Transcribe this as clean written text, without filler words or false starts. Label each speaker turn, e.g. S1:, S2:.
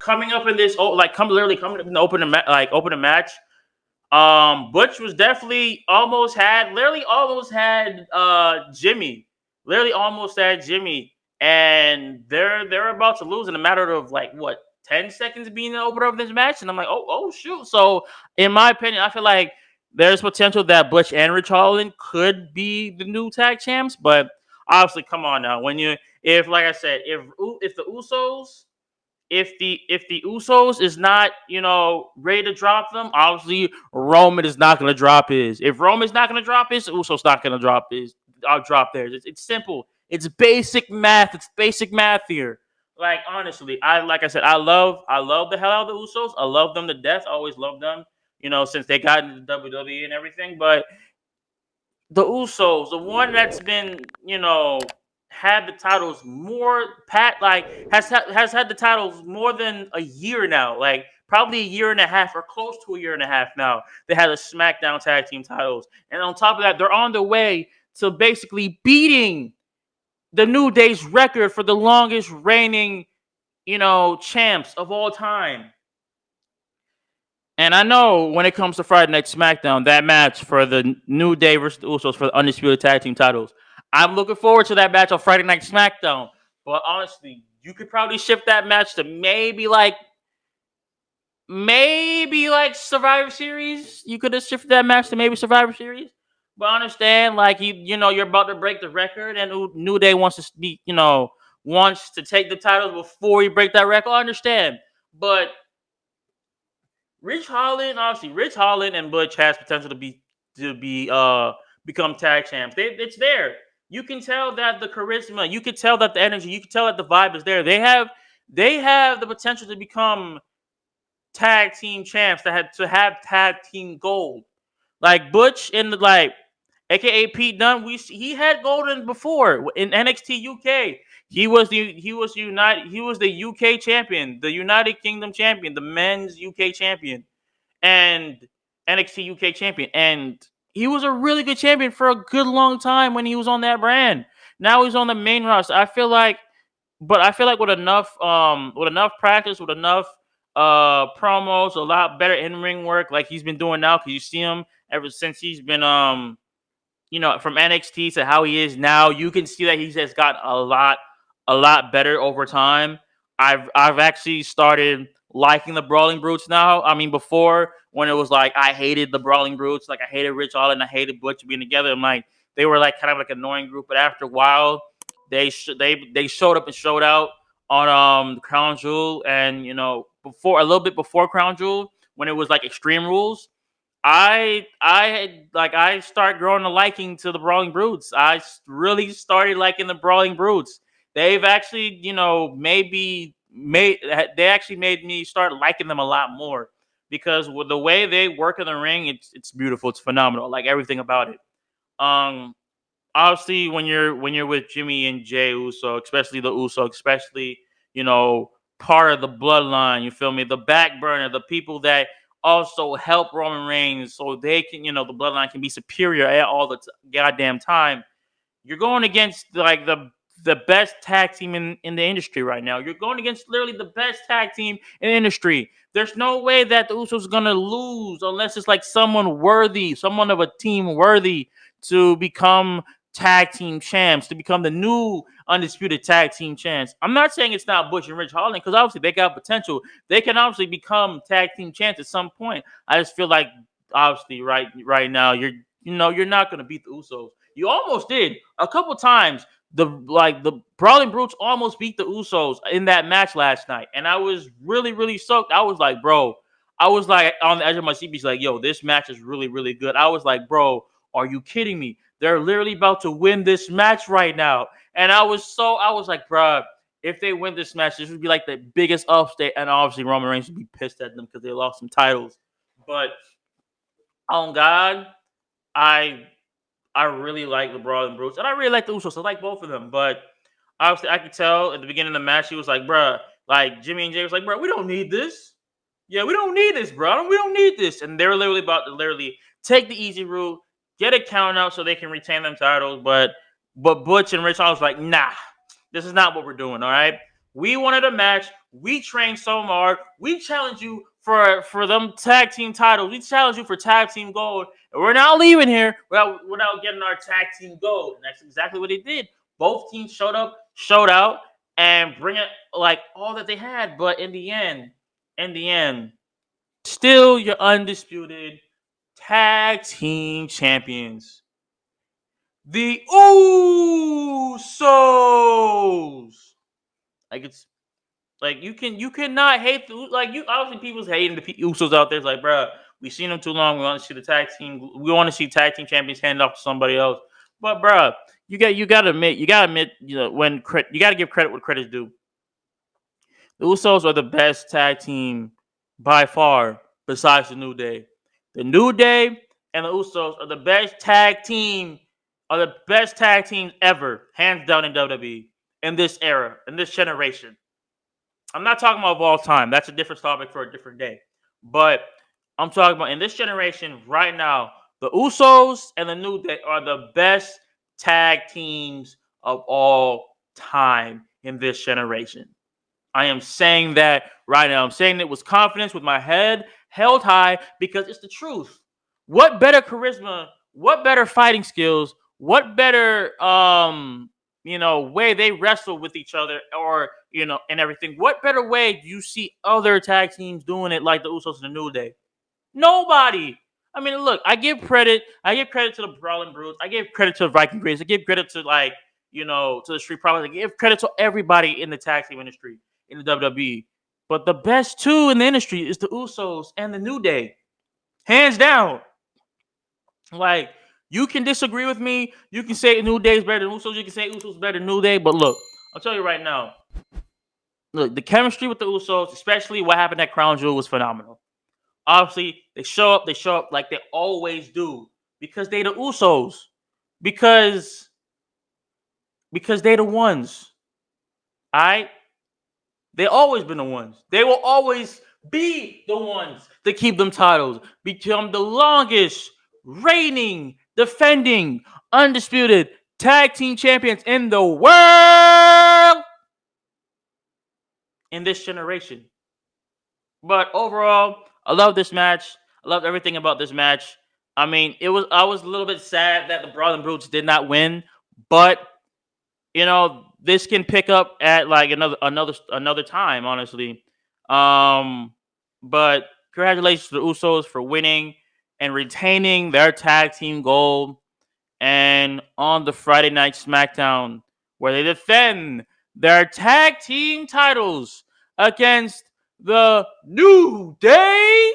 S1: coming up in this, literally coming up in the opening match. Butch was definitely almost had Jimmy, literally almost had Jimmy, and they're about to lose in a matter of like what 10 seconds being the opener of this match, and I'm like, oh shoot. So in my opinion, I feel like there's potential that Butch and Rich Holland could be the new tag champs, but obviously, come on now, when you if like I said, if the Usos if the Usos is not, ready to drop them, obviously Roman is not going to drop his. If Roman's not going to drop his, Usos not going to drop his. I'll drop theirs. It's simple. It's basic math. It's basic math here. Like honestly, like I said, I love the hell out of the Usos. I love them to death. I always loved them. Since they got into WWE and everything. But the Usos, the one that's been, had the titles more has had the titles more than a year now, like probably a year and a half or close to a year and a half now. They had the SmackDown tag team titles, and on top of that, they're on their way to basically beating the New Day's record for the longest reigning, champs of all time. And I know when it comes to Friday Night SmackDown, that match for the New Day versus the Usos for the undisputed tag team titles, I'm looking forward to that match on Friday Night SmackDown. But honestly, you could probably shift that match to maybe like Survivor Series. You could have shifted that match to maybe Survivor Series. But I understand, like you're about to break the record, and New Day wants to take the titles before you break that record. I understand, but Rich Holland and Butch has potential to become tag champs. It's there. You can tell that the charisma, you can tell that the energy, you can tell that the vibe is there. They have the potential to become tag team champs that had to have tag team gold. Like Butch and AKA Pete Dunne, he had golden before in NXT UK. He was the UK champion, the United Kingdom champion, the men's UK champion, and NXT UK champion. And he was a really good champion for a good long time when he was on that brand. Now he's on the main roster. I feel like with enough practice, with enough promos, a lot better in ring work like he's been doing now, because you see him ever since he's been from NXT to how he is now, you can see that he has gotten a lot better over time. I've actually started liking the Brawling Brutes now. I mean, before, when it was like I hated the Brawling Brutes, like I hated Rich Holland, I hated Butch being together. I'm like, they were like kind of like an annoying group. But after a while, they showed up and showed out on Crown Jewel, and before, a little bit before Crown Jewel, when it was like Extreme Rules. I start growing a liking to the Brawling Brutes. Really started liking the Brawling Brutes. They've actually, they actually made me start liking them a lot more, because with the way they work in the ring, it's beautiful. It's phenomenal. Like everything about it. Um, Obviously, when you're with Jimmy and Jay Uso, especially the Uso, especially you know part of the bloodline. You feel me? The back burner, the people that also help Roman Reigns, so they can, the bloodline can be superior at all the goddamn time. You're going against like the best tag team in the industry right now. You're going against literally the best tag team in the industry. There's no way that the Usos are gonna lose unless it's like someone worthy, someone of a team worthy to become tag team champs, to become the new undisputed tag team champs. I'm not saying it's not Butch and Rich Holland, because obviously they got potential. They can obviously become tag team champs at some point. I just feel like obviously right now you're not gonna beat the Usos. You almost did a couple times. The Brawling Brutes almost beat the Usos in that match last night, and I was really really soaked. I was like, bro, I was like on the edge of my seat, like, yo, this match is really really good. I was like, bro, are you kidding me? They're literally about to win this match right now, and I was like, bro, if they win this match, this would be like the biggest upset, and obviously Roman Reigns would be pissed at them because they lost some titles. But on God, I I really like the Brawling Brutes, and I really like the Usos. I like both of them, but obviously I could tell at the beginning of the match he was like, "Bruh," like Jimmy and Jay was like, "Bruh, we don't need this. Yeah, we don't need this, bro. We don't need this." And they're literally about to literally take the easy route, get a count out so they can retain them titles. But Butch and Rich Holland was like, "Nah, this is not what we're doing. All right." We wanted a match. We trained so hard. We challenged you for them tag team titles. We challenged you for tag team gold. And we're not leaving here without getting our tag team gold. And that's exactly what they did. Both teams showed up, showed out, and bring it like all that they had. But in the end, still your undisputed tag team champions, the Usos. You cannot hate obviously people's hating the Usos out there. It's like, bro, we seen them too long. We want to see the tag team. We want to see tag team champions hand off to somebody else. But bro, you gotta admit, you gotta give credit where credit's due. The Usos are the best tag team by far, besides the New Day. The New Day and the Usos are the best tag teams ever, hands down in WWE in this era, in this generation. I'm not talking about of all time. That's a different topic for a different day. But I'm talking about in this generation right now, the Usos and the New Day are the best tag teams of all time in this generation. I am saying that right now. I'm saying it with confidence, with my head held high, because it's the truth. What better charisma? What better fighting skills? What better way they wrestle with each other, or and everything? What better way do you see other tag teams doing it like the Usos and the New Day? Nobody. I mean, look, I give credit to the Brawling Brutes. I give credit to the Viking Raiders. I give credit to to the Street Profits. I give credit to everybody in the tag team industry in the WWE. But the best two in the industry is the Usos and the New Day. Hands down. Like, you can disagree with me. You can say New Day is better than Usos. You can say Usos is better than New Day. But look, I'll tell you right now. Look, the chemistry with the Usos, especially what happened at Crown Jewel, was phenomenal. Obviously, they show up like they always do. Because they the Usos. Because they the ones. Alright? They always been the ones. They will always be the ones to keep them titles. Become the longest reigning, defending, undisputed tag team champions in the world in this generation. But overall, I love this match. I loved everything about this match. I mean, I was a little bit sad that the Brawling Brutes did not win, but this can pick up at like another time, honestly. But congratulations to the Usos for winning and retaining their tag team gold. And on the Friday night SmackDown, where they defend their tag team titles against the New Day